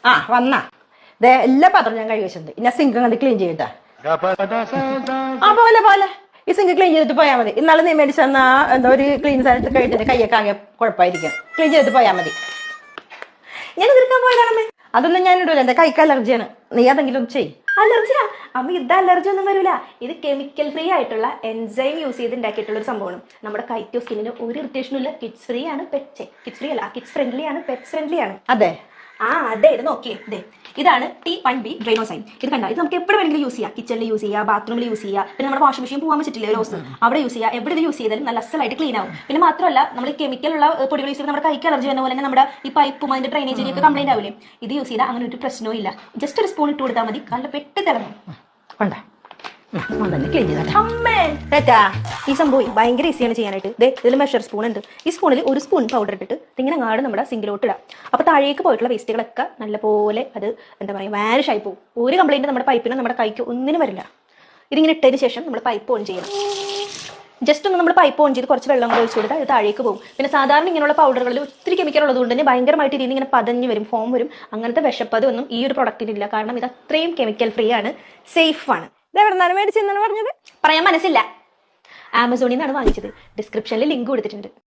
ആ വന്നാ ദേ എല്ലാ പാത്രം ഞാൻ കഴുകി വെച്ചിട്ടുണ്ട് ഇന്ന സിങ്ക് കണ്ട് ക്ലീൻ ചെയ്തിട്ടാ. ആ പോലെ പോലെ ഈ സിങ്ക് ക്ലീൻ ചെയ്തിട്ട് പോയാൽ മതി. ഇന്നാളെ നീ മേടിച്ചെന്ന എന്താ ഒരു ക്ലീൻ സാധനത്തിൽ കഴിഞ്ഞിട്ട് കയ്യൊക്കെ ആകെ കുഴപ്പമായിരിക്കും. ക്ലീൻ ചെയ്തിട്ട് പോയാൽ മതി. ഞാൻ എതിർക്കാൻ പോയതാണമ്മേ. അതൊന്നും ഞാൻ ഇടൂല, എന്റെ കൈക്ക് അലർജിയാണ്. നീ അതെങ്കിലും ചെയ്. അലർജിയാ അമ്മ? ഇത് അലർജി ഒന്നും വരില്ല. ഇത് കെമിക്കൽ ഫ്രീ ആയിട്ടുള്ള എൻസൈം യൂസ് ചെയ്ത് ഉണ്ടാക്കിയിട്ടുള്ള ഒരു സംഭവമാണ്. നമ്മുടെ കൈക്കോ സ്കിന്നിന് ഒരു ഇറിറ്റേഷനും ഇല്ല. കിഡ്സ് ഫ്രീ ആണ്, കിഡ്സ് ഫ്രീ അല്ല, കിഡ്സ് ഫ്രണ്ട്ലി ആണ്, പെറ്റ്സ് ഫ്രണ്ട്ലി ആണ്. അതെ അതെ, ഇത് നോക്കിയേ. ഇതേ ഇതാണ് T1B ഡ്രൈനോസൈൻ. ഇത് കണ്ടോ, ഇത് നമുക്ക് എപ്പോഴും വേണമെങ്കിലും യൂസ് ചെയ്യാം. കിച്ചണിൽ യൂസ് ചെയ്യാം, ബാത്റൂമിൽ യൂസ് ചെയ്യാം, പിന്നെ നമ്മുടെ വാഷിംഗ് മെഷീൻ പോകാൻ പറ്റില്ലേ റോസ്, അവിടെ യൂസ് ചെയ്യാം. എവിടെ ഇത് യൂസ് ചെയ്താലും നല്ല അസലായിട്ട് ക്ലീൻ ആവും. പിന്നെ മാത്രമല്ല നമ്മൾ കെമിക്കൽ ഉള്ള പൊടികൾ യൂസ് ചെയ്ത് നമ്മുടെ കൈക്ക് അലർജി വരുന്ന പോലെ തന്നെ നമ്മുടെ ഈ പൈപ്പും അതിന്റെ ഡ്രൈനേജിനൊക്കെ കംപ്ലൈന്റ് ആവില്ലേ. ഇത് യൂസ് ചെയ്താൽ അങ്ങനെ ഒരു പ്രശ്നവും ഇല്ല. ജസ്റ്റ് ഒരു സ്പൂൺ ഇട്ട് കൊടുത്താൽ മതി, നല്ല പെട്ട് തിളങ്ങും. കൊണ്ടാ ക്ലീൻ ചെയ്താ. അമ്മേ ഈ സംഭവം ഭയങ്കര ഈസിയാണ് ചെയ്യാനായിട്ട്. ഇതിൽ മെഷർ സ്പൂൺ ഉണ്ട്. ഈ സ്പൂണിൽ ഒരു സ്പൂൺ പൗഡർ ഇട്ടിട്ട് ഇങ്ങനെ അങ്ങാട് നമ്മുടെ സിങ്കിലോട്ട് ഇടാം. അപ്പോൾ താഴേക്ക് പോയിട്ടുള്ള വേസ്റ്റുകളൊക്കെ നല്ലപോലെ അത് എന്താ പറയുക വാനിഷ് ആയി പോകും. ഒരു കംപ്ലൈൻറ്റ് നമ്മുടെ പൈപ്പിനോ നമ്മുടെ കൈക്കോ ഒന്നിനും വരില്ല. ഇതിങ്ങനെ ഇട്ടതിന് ശേഷം നമ്മൾ പൈപ്പ് ഓൺ ചെയ്യണം. ജസ്റ്റ് ഒന്ന് നമ്മൾ പൈപ്പ് ഓൺ ചെയ്ത് കുറച്ച് വെള്ളം കൂടെ ഒഴിച്ചു കൊടുത്താൽ ഇത് താഴേക്ക് പോകും. പിന്നെ സാധാരണ ഇങ്ങനെയുള്ള പൗഡറുകളിൽ ഒത്തിരി കെമിക്കൽ ഉള്ളതുകൊണ്ട് തന്നെ ഭയങ്കരമായിട്ട് ഇതിന് ഇങ്ങനെ പതഞ്ഞ് വരും, ഫോം വരും. അങ്ങനത്തെ വിഷപ്പതൊന്നും ഈ ഒരു പ്രൊഡക്റ്റിനില്ല. കാരണം ഇത് അത്രയും കെമിക്കൽ ഫ്രീ ആണ്, സേഫ് ആണ്. ഇതെവിടെന്നാണ് മേടിച്ചെന്നാണ് പറഞ്ഞത്? പറയാൻ മനസ്സില്ല. ആമസോണിൽ നിന്നാണ് വാങ്ങിച്ചത്. ഡിസ്ക്രിപ്ഷനിൽ ലിങ്ക് കൊടുത്തിട്ടുണ്ട്.